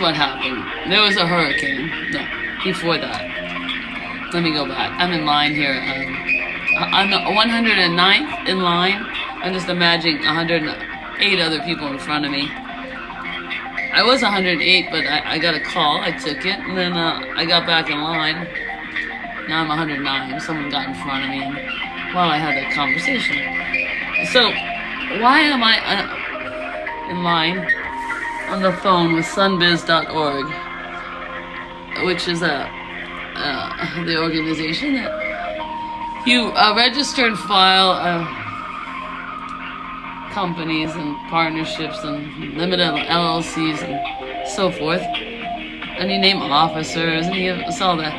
what happened. There was a hurricane. No, before that. Let me go back. I'm in line here. I'm the 109th in line. I'm just imagining 108 other people in front of me. I was 108, but I got a call. I took it, and then I got back in line. Now I'm 109. Someone got in front of me, and I had a conversation. So, why am I in line on the phone with sunbiz.org, which is the organization that you register and file companies and partnerships and limited LLCs and so forth, and you name officers and you saw that.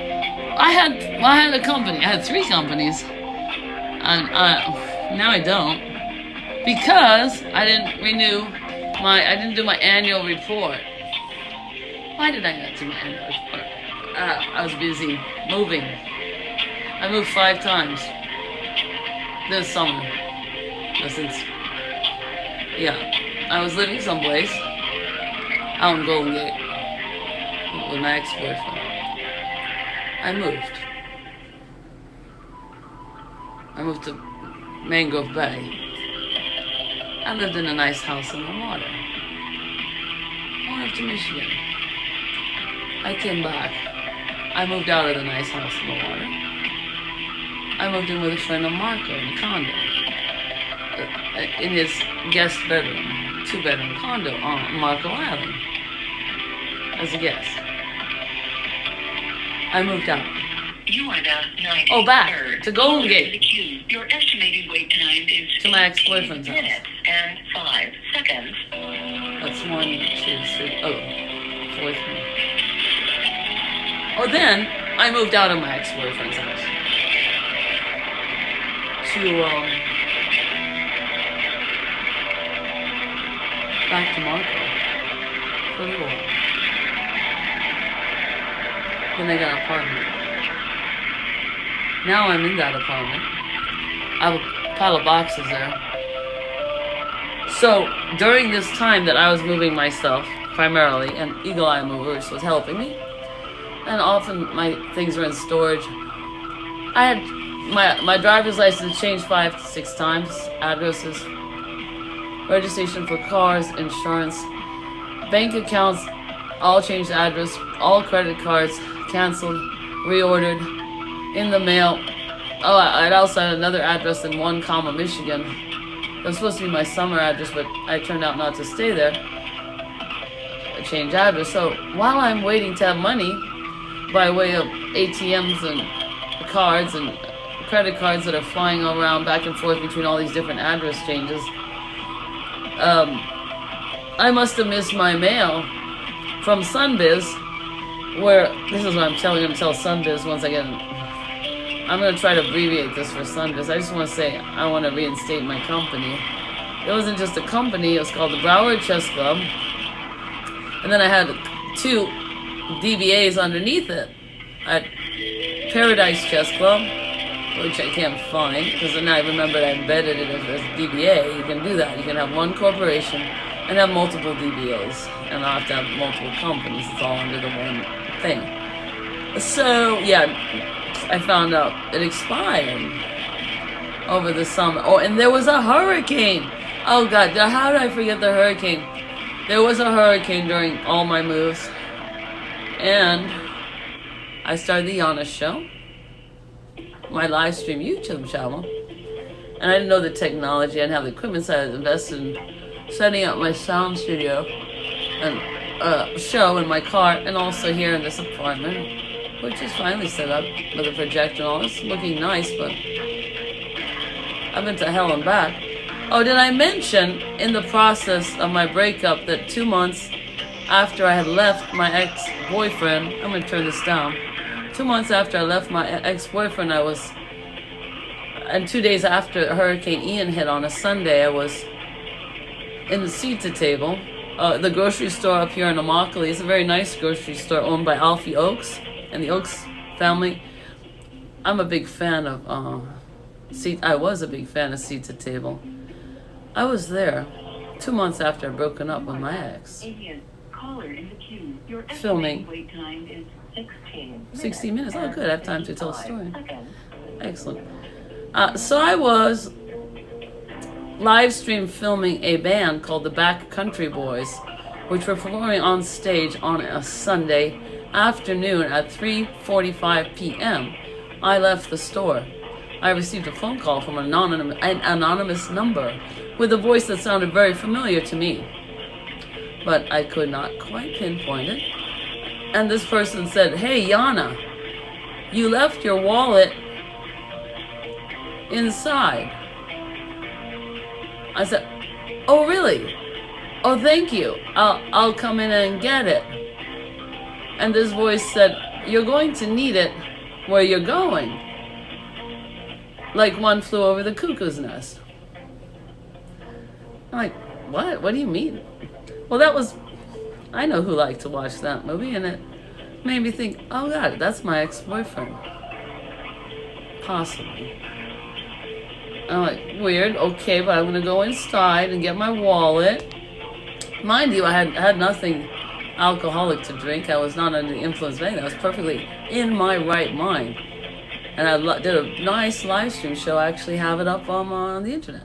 I had a company. I had 3 companies, and now I don't, because I didn't do my annual report. Why did I not do my annual report? I was busy moving. I moved 5 times this summer. I was living someplace out in Golden Gate with my ex-boyfriend. I moved to Mangrove Bay. I lived in a nice house on the water. I went up to Michigan. I came back. I moved out of the nice house on the water. I moved in with a friend of Marco in a condo. In his guest bedroom, 2-bedroom condo on Marco Island as a guest. I moved out. You are now 90. Oh, back to Golden Gate. Your estimated wait time is to my ex-boyfriend's house. minutes and 5 seconds. That's 1, 2, 3. Oh, 4th one. Oh, then I moved out of my ex-boyfriend's house to back to Marco for a little while. Then I got an apartment. Now I'm in that apartment. I have a pile of boxes there. So during this time that I was moving myself primarily, and Eagle Eye Movers was helping me, and often my things were in storage. I had my driver's license changed 5 to 6 times, addresses, registration for cars, insurance, bank accounts, all changed address, all credit cards canceled, reordered, in the mail. Oh, I'd also had another address in One, Michigan. It was supposed to be my summer address, but I turned out not to stay there. I changed address. So while I'm waiting to have money by way of ATMs and cards and credit cards that are flying around back and forth between all these different address changes, I must have missed my mail from Sunbiz, where, this is what I'm telling him to tell Sunbiz once I get in. I'm going to try to abbreviate this for Sunbiz. I just want to say I want to reinstate my company. It wasn't just a company, it was called the Broward Chess Club. And then I had 2 DBAs underneath it. I had Paradise Chess Club, which I can't find, because then I remembered I embedded it as DBA. You can do that. You can have one corporation and have multiple DBAs. And I have to have multiple companies. It's all under the one thing. So, yeah, I found out it expired over the summer. Oh, and there was a hurricane. Oh, God, how did I forget the hurricane? There was a hurricane during all my moves. And I started the Yana Show, my live stream YouTube channel. And I didn't know the technology. I didn't have the equipment, so I invested in setting up my sound studio and show in my car, and also here in this apartment, which is finally set up with a projector and all. It's looking nice, but I've been to hell and back. Oh, did I mention in the process of my breakup that 2 months after I had left my ex-boyfriend, I'm going to turn this down. 2 months after I left my ex-boyfriend, and 2 days after Hurricane Ian hit on a Sunday, I was in the Seed to Table, the grocery store up here in Immokalee. It's a very nice grocery store owned by Alfie Oakes and the Oakes family. I'm a big fan of I was a big fan of Seed to Table. I was there 2 months after I'd broken up with my ex. caller in the queue. Your Filming. estimated wait time is 16 minutes. 16 minutes. Oh, good. I have time to tell a 55 story. seconds. Excellent. So I was live stream filming a band called the Back Country Boys, which were performing on stage on a Sunday afternoon at 3:45 p.m. I left the store. I received a phone call from an anonymous number with a voice that sounded very familiar to me, but I could not quite pinpoint it. And this person said, "Hey, Yana, you left your wallet inside." I said, "Oh, really? Oh, thank you. I'll come in and get it." And this voice said, "You're going to need it where you're going." Like One Flew Over the Cuckoo's Nest. I'm like, what? What do you mean? Well, that was, I know who liked to watch that movie, and it made me think, oh God, that's my ex-boyfriend. Possibly. I'm like, weird, okay, but I'm gonna go inside and get my wallet. Mind you, I had nothing alcoholic to drink. I was not under the influence of anything. I was perfectly in my right mind. And I did a nice live stream show. I actually have it up on the internet.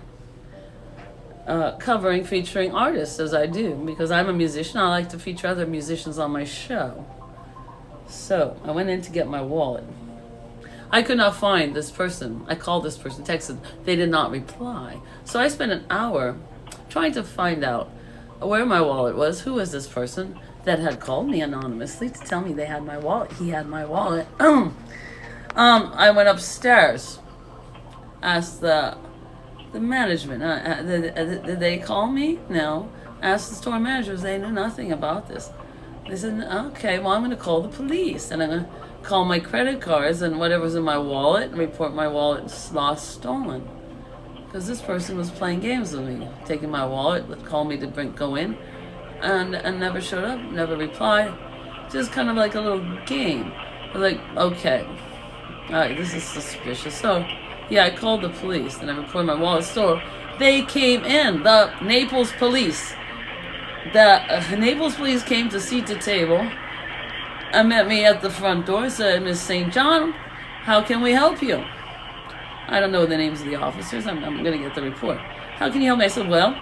Featuring artists, as I do. Because I'm a musician, I like to feature other musicians on my show. So, I went in to get my wallet. I could not find this person. I called this person, texted. They did not reply. So I spent an hour trying to find out where my wallet was. Who was this person that had called me anonymously to tell me they had my wallet? He had my wallet. I went upstairs, asked the management, did they call me? No. Asked the store managers, they knew nothing about this. They said, okay, well, I'm going to call the police, and I'm going to call my credit cards and whatever's in my wallet and report my wallet lost, stolen. Because this person was playing games with me, taking my wallet, called me to go in, and never showed up, never replied. Just kind of like a little game. I was like, okay. Alright, this is suspicious. So, yeah, I called the police and I reported my wallet stolen. They came in, the Naples police. The Naples police came to seat the table and met me at the front door, said, Miss St. John, how can we help you? I don't know the names of the officers. I'm going to get the report. How can you help me? I said, well,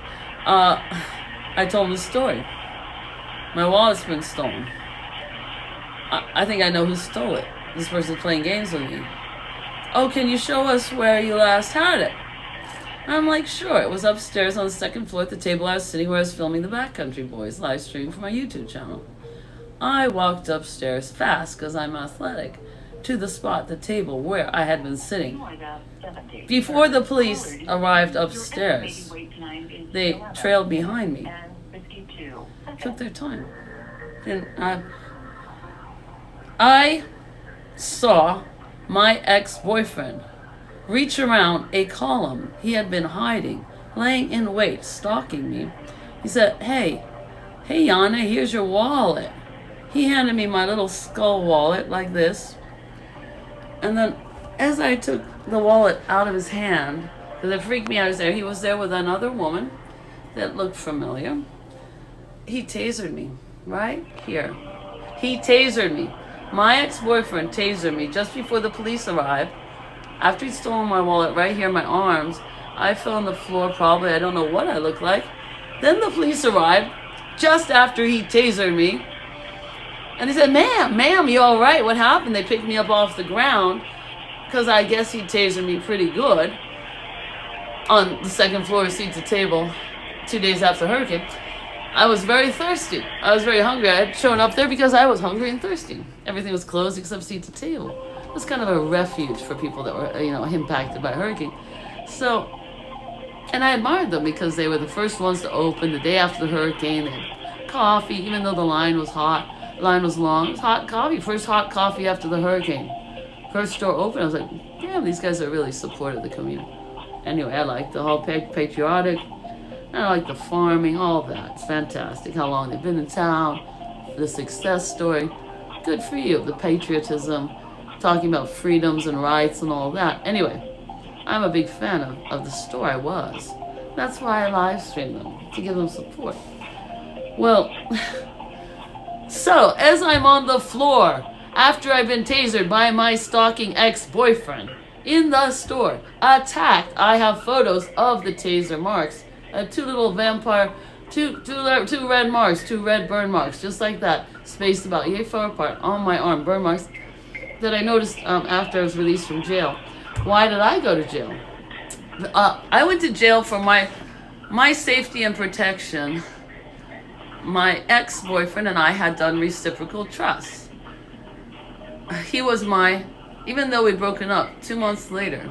I told them the story. My wallet's been stolen. I think I know who stole it. This person's playing games with me. Oh, can you show us where you last had it? I'm like, sure. It was upstairs on the second floor at the table I was sitting where I was filming the Backcountry Boys live stream for my YouTube channel. I walked upstairs fast, because I'm athletic, to the spot, the table where I had been sitting. Before the police arrived upstairs, they trailed behind me. Took their time. And I saw my ex-boyfriend reach around a column he had been hiding, laying in wait, stalking me. He said, hey Yana, here's your wallet. He handed me my little skull wallet like this. And then as I took the wallet out of his hand, because it freaked me out, he was there with another woman that looked familiar. He tasered me right here. He tasered me. My ex-boyfriend tasered me just before the police arrived. After he'd stolen my wallet right here in my arms, I fell on the floor probably. I don't know what I looked like. Then the police arrived just after he tasered me. And they said, ma'am, you all right? What happened? They picked me up off the ground because I guess he tasered me pretty good on the second floor seat to table 2 days after the hurricane. I was very thirsty. I was very hungry. I had shown up there because I was hungry and thirsty. Everything was closed except seat to table. It was kind of a refuge for people that were, impacted by a hurricane. So, and I admired them because they were the first ones to open the day after the hurricane. They had coffee, even though the line was hot. The line was long. It was hot coffee. First hot coffee after the hurricane. First store open. I was like, damn, these guys are really supportive of the community. Anyway, I like the whole patriotic. I like the farming, all that. It's fantastic. How long they've been in town, the success story. Good for you. The patriotism, talking about freedoms and rights and all that. Anyway, I'm a big fan of the store. I was. That's why I live stream them, to give them support. Well, So, as I'm on the floor, after I've been tasered by my stalking ex-boyfriend, in the store, attacked, I have photos of the taser marks. Two little vampire, two red marks, two red burn marks, just like that, spaced about yay far apart on my arm, burn marks that I noticed after I was released from jail. Why did I go to jail? I went to jail for my safety and protection. My ex-boyfriend and I had done reciprocal trust. He was even though we'd broken up 2 months later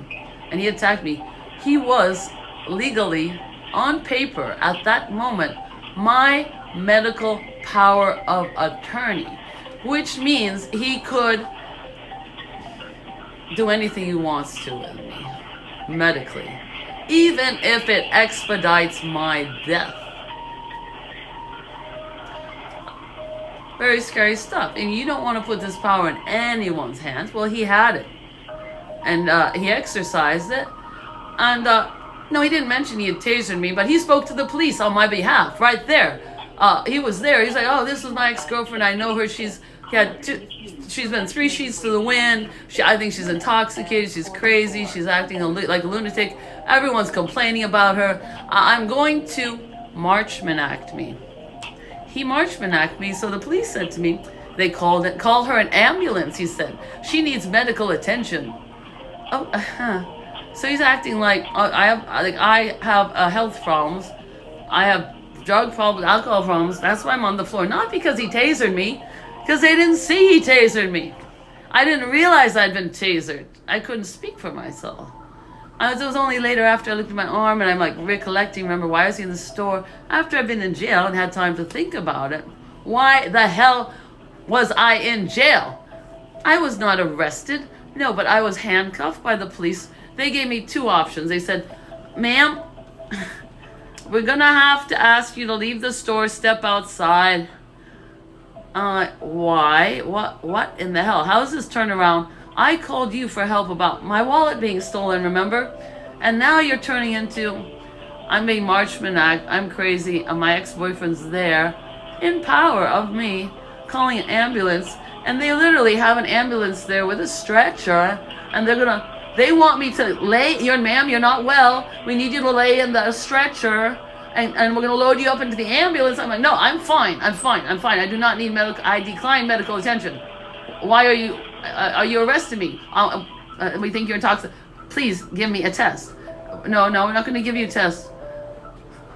and he attacked me, he was legally, on paper, at that moment, my medical power of attorney, which means he could do anything he wants to with me, medically, even if it expedites my death. Very scary stuff. And you don't want to put this power in anyone's hands. Well, he had it. And he exercised it. And, no, he didn't mention he had tasered me, but he spoke to the police on my behalf, right there. He was there. He's like, oh, this was my ex-girlfriend. I know her. She's been 3 sheets to the wind. I think she's intoxicated. She's crazy. She's acting like a lunatic. Everyone's complaining about her. I'm going to Marchman Act me. He Marchman Act me, so the police said to me, they call her an ambulance, he said. She needs medical attention. Oh, So he's acting like I have health problems. I have drug problems, alcohol problems. That's why I'm on the floor. Not because he tasered me, because they didn't see he tasered me. I didn't realize I'd been tasered. I couldn't speak for myself. It was only later after I looked at my arm and I'm like recollecting, remember, why was he in the store? After I've been in jail and had time to think about it. Why the hell was I in jail? I was not arrested. No, but I was handcuffed by the police. They gave me 2 options. They said, ma'am, we're going to have to ask you to leave the store, step outside. Why? What in the hell? How is this turnaround? I called you for help about my wallet being stolen, remember? And now you're turning into, I'm being Marchman Act, I'm crazy, and my ex-boyfriend's there, in power of me, calling an ambulance, and they literally have an ambulance there with a stretcher, and they want me to lay, ma'am, you're not well, we need you to lay in the stretcher, and we're going to load you up into the ambulance. I'm like, no, I'm fine, I do not need I decline medical attention. Why are you arresting me? We think you're intoxicated. Please give me a test. No, we're not going to give you a test.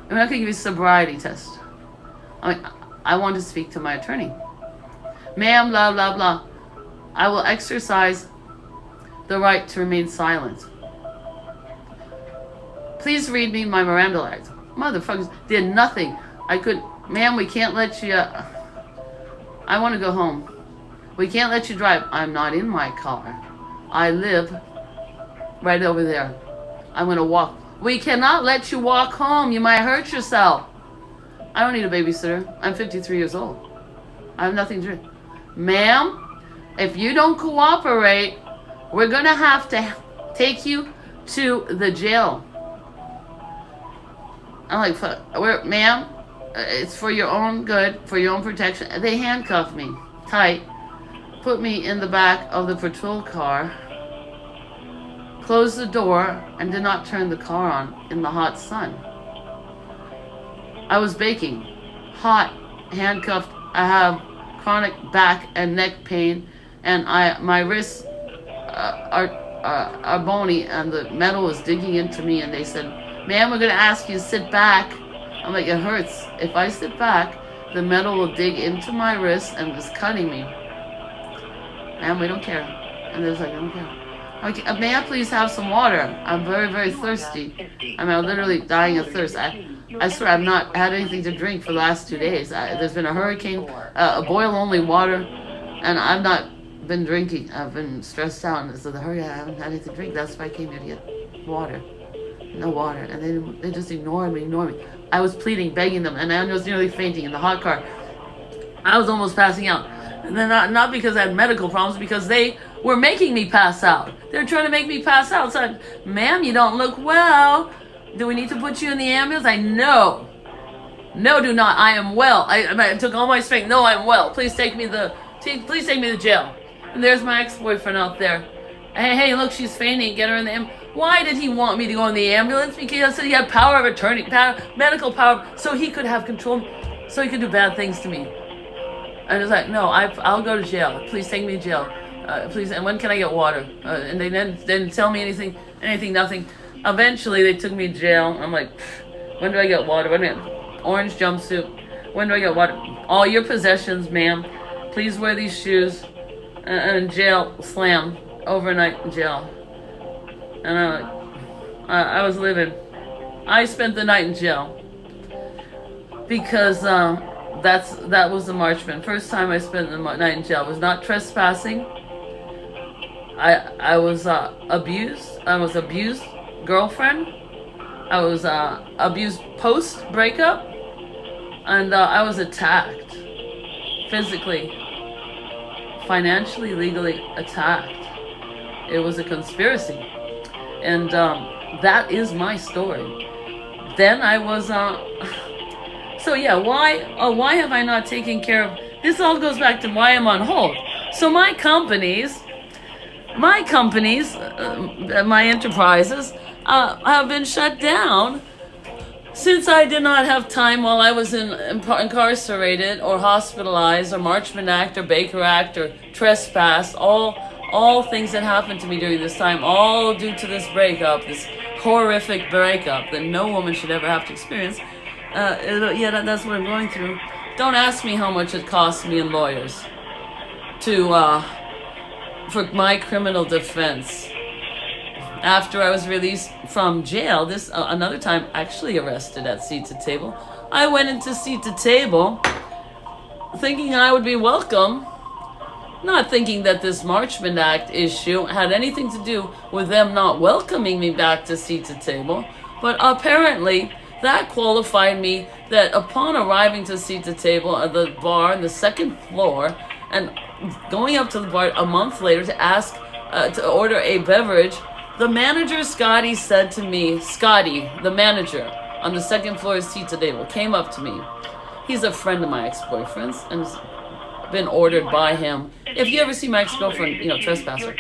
We're not going to give you a sobriety test. I want to speak to my attorney. Ma'am, blah, blah, blah. I will exercise the right to remain silent. Please read me my Miranda rights. Motherfuckers did nothing. Ma'am, we can't let you, I want to go home. We can't let you drive. I'm not in my car. I live right over there. I'm going to walk. We cannot let you walk home. You might hurt yourself. I don't need a babysitter. I'm 53 years old. I have nothing to do. Ma'am, if you don't cooperate, we're going to have to take you to the jail. I'm like, ma'am, it's for your own good, for your own protection. They handcuffed me tight. Put me in the back of the patrol car, closed the door, and did not turn the car on in the hot sun. I was baking, hot, handcuffed. I have chronic back and neck pain, and my wrists are bony, and the metal was digging into me, and they said, ma'am, we're going to ask you to sit back. I'm like, it hurts. If I sit back, the metal will dig into my wrist and it's cutting me. Ma'am, we don't care. And they're like, I don't care. Okay, may I please have some water? I'm very, very thirsty. I'm literally dying of thirst. I swear I've not had anything to drink for the last 2 days. There's been a hurricane, boil-only water, and I've not been drinking. I've been stressed out, and so the hurricane, I haven't had anything to drink. That's why I came here to get water. No water. And they just ignored me. I was pleading, begging them, and I was nearly fainting in the hot car. I was almost passing out. And then not because I had medical problems, because they were making me pass out. They're trying to make me pass out. So ma'am, you don't look well. Do we need to put you in the ambulance? I know. No, do not. I am well. I took all my strength. No, I am well. Please take me please take me to jail. And there's my ex-boyfriend out there. Hey, look, she's fainting. Get her in the ambulance. Why did he want me to go in the ambulance? Because he had power of attorney, medical power, so he could have control, so he could do bad things to me. And I was like, no, I'll go to jail. Please take me to jail. Please, and when can I get water? And they didn't tell me anything, nothing. Eventually, they took me to jail. I'm like, when do I get water? When do I, orange jumpsuit. When do I get water? All your possessions, ma'am. Please wear these shoes. And jail, slam, overnight in jail. And I was living. I spent the night in jail because that was the Marchman. First time I spent the night in jail. It was not trespassing. I was abused. I was abused girlfriend. I was abused post breakup, and I was attacked physically, financially, legally attacked. It was a conspiracy, and that is my story. Then I was so yeah. Why have I not taken care of this? All goes back to why I'm on hold. So my companies, my enterprises have been shut down since I did not have time while I was incarcerated or hospitalized or Marchman Act or Baker Act or trespass, all things that happened to me during this time, all due to this breakup, this horrific breakup that no woman should ever have to experience. Yeah, that's what I'm going through. Don't ask me how much it cost me in lawyers for my criminal defense. After I was released from jail, this another time actually arrested at Seat to Table. I went into Seat to Table thinking I would be welcome, not thinking that this Marchman Act issue had anything to do with them not welcoming me back to Seat to Table, but apparently that qualified me that upon arriving to Seat to Table at the bar on the second floor and going up to the bar a month later to ask to order a beverage, the manager, Scotty, said to me, Scotty, the manager on the second floor of Seat to Table, came up to me. He's a friend of my ex-boyfriend's and has been ordered by him. If you ever see my ex-girlfriend, trespasser.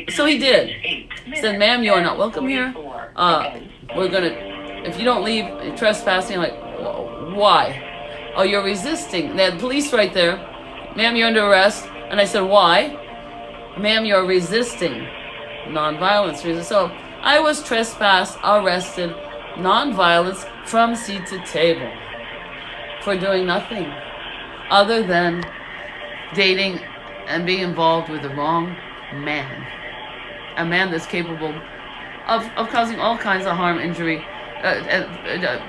So he did. He said, ma'am, you are not welcome here. If you don't leave trespassing, I'm like, why? Oh, you're resisting. They had police right there. Ma'am, you're under arrest. And I said, why? Ma'am, you're resisting. Non-violence reason. So I was trespassed, arrested, non-violence from Seat to Table for doing nothing other than dating and being involved with the wrong man. A man that's capable of causing all kinds of harm, injury,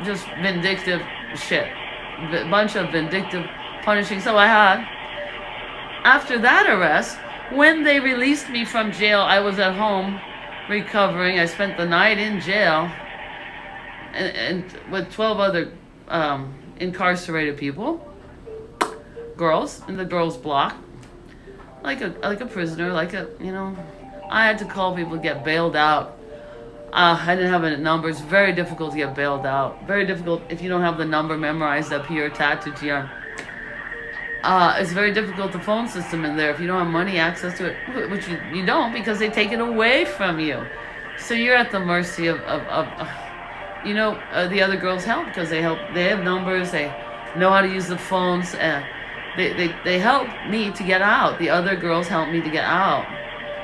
just vindictive shit. A bunch of vindictive punishing. So I had, after that arrest, when they released me from jail, I was at home recovering. I spent the night in jail and with 12 other incarcerated people, girls in the girls' block, like a prisoner, I had to call people to get bailed out. I didn't have a number. It's very difficult to get bailed out. Very difficult if you don't have the number memorized up here, tattooed to your it's very difficult, the phone system in there, if you don't have money access to it, which you don't, because they take it away from you. So you're at the mercy of the other girls help, because they have numbers, they know how to use the phones, and they help me to get out. The other girls help me to get out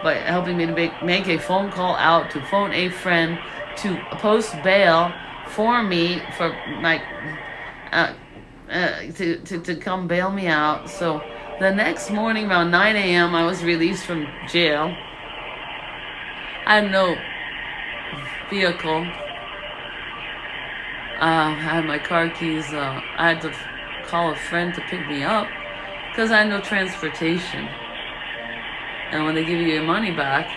by helping me to make a phone call out, to phone a friend, to post bail for me, for like to come bail me out. So the next morning around 9 a.m. I was released from jail. I had no vehicle. I had my car keys. I had to call a friend to pick me up because I had no transportation. And when they give you your money back,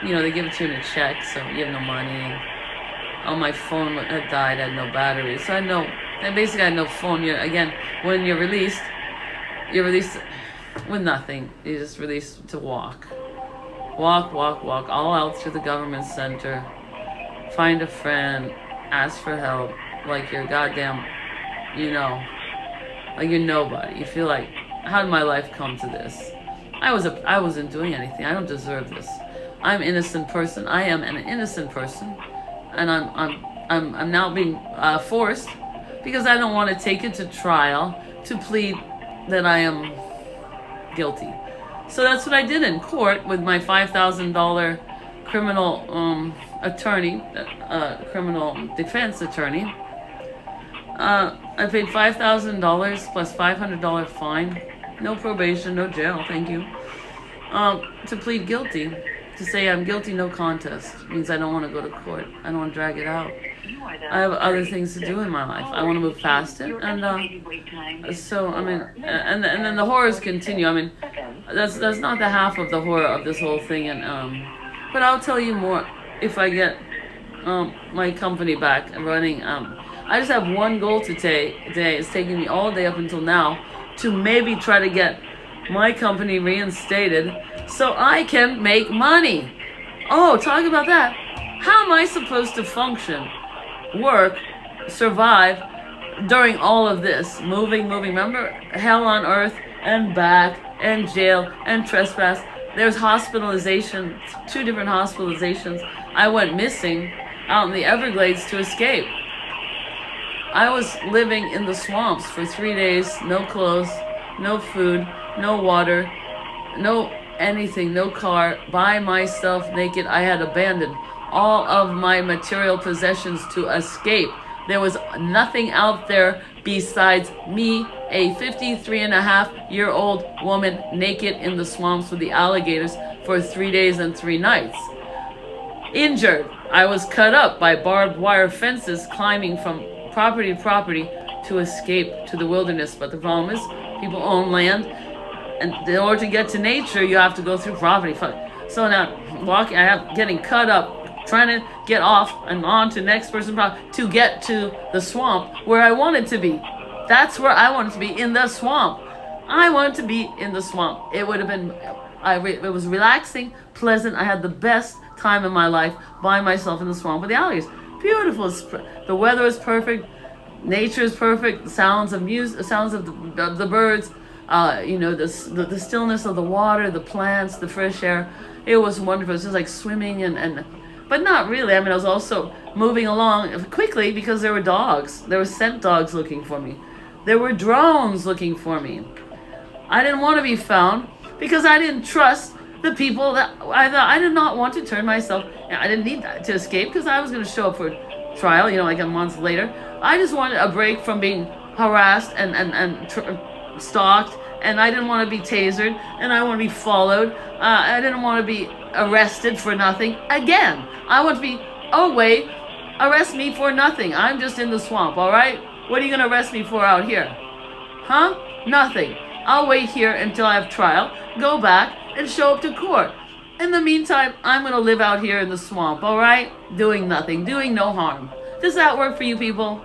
they give it to you in a check, so you have no money. On my phone had died, I had no battery, so I basically had no phone. Again, when you're released with nothing. You're just released to walk, all out through the government center. Find a friend, ask for help, like you're goddamn you know, like you're nobody. You feel like, how did my life come to this? I wasn't doing anything. I don't deserve this. I'm an innocent person. I am an innocent person, and I'm now being forced because I don't want to take it to trial to plead that I am guilty. So that's what I did in court with my $5,000 criminal attorney, criminal defense attorney. I paid $5,000 plus $500 fine, no probation, no jail, thank you, to plead guilty, to say I'm guilty, no contest. It means I don't want to go to court. I don't want to drag it out. I have other things to do in my life. I want to move past it, and so I mean, and then the horrors continue. I mean, that's not the half of the horror of this whole thing, and but I'll tell you more if I get my company back and running. I just have one goal today. It's taking me all day up until now to maybe try to get my company reinstated so I can make money. Oh, talk about that. How am I supposed to function, work, survive during all of this? Moving. Remember? Hell on earth and back and jail and trespass. There's hospitalization, 2 different hospitalizations. I went missing out in the Everglades to escape. I was living in the swamps for 3 days, no clothes, no food, no water, no anything, no car, by myself, naked. I had abandoned all of my material possessions to escape. There was nothing out there besides me, a 53-and-a-half-year-old woman, naked in the swamps with the alligators for 3 days and 3 nights. Injured. I was cut up by barbed wire fences, climbing from property to property to escape to the wilderness. But the problem is, people own land, and in order to get to nature, you have to go through property. So now, getting cut up, trying to get off and on to next person's property to get to the swamp where I wanted to be. That's where I wanted to be, in the swamp. I wanted to be in the swamp. It would have been, it was relaxing, pleasant. I had the best time in my life by myself in the swamp with the alligators. Beautiful. The weather is perfect. Nature is perfect. The sounds of music, the sounds of the birds, the stillness of the water, the plants, the fresh air. It was wonderful. It was just like swimming but not really. I mean, I was also moving along quickly because there were dogs. There were scent dogs looking for me. There were drones looking for me. I didn't want to be found because I didn't trust the people that I did not want to turn myself. I didn't need to escape because I was going to show up for trial, like a month later. I just wanted a break from being harassed and stalked, and I didn't want to be tasered, and I want to be followed. I didn't want to be arrested for nothing again. I want to be, oh wait, arrest me for nothing. I'm just in the swamp, all right? What are you going to arrest me for out here? Huh? Nothing. I'll wait here until I have trial, go back, and show up to court. In the meantime, I'm going to live out here in the swamp, all right? Doing nothing, doing no harm. Does that work for you people?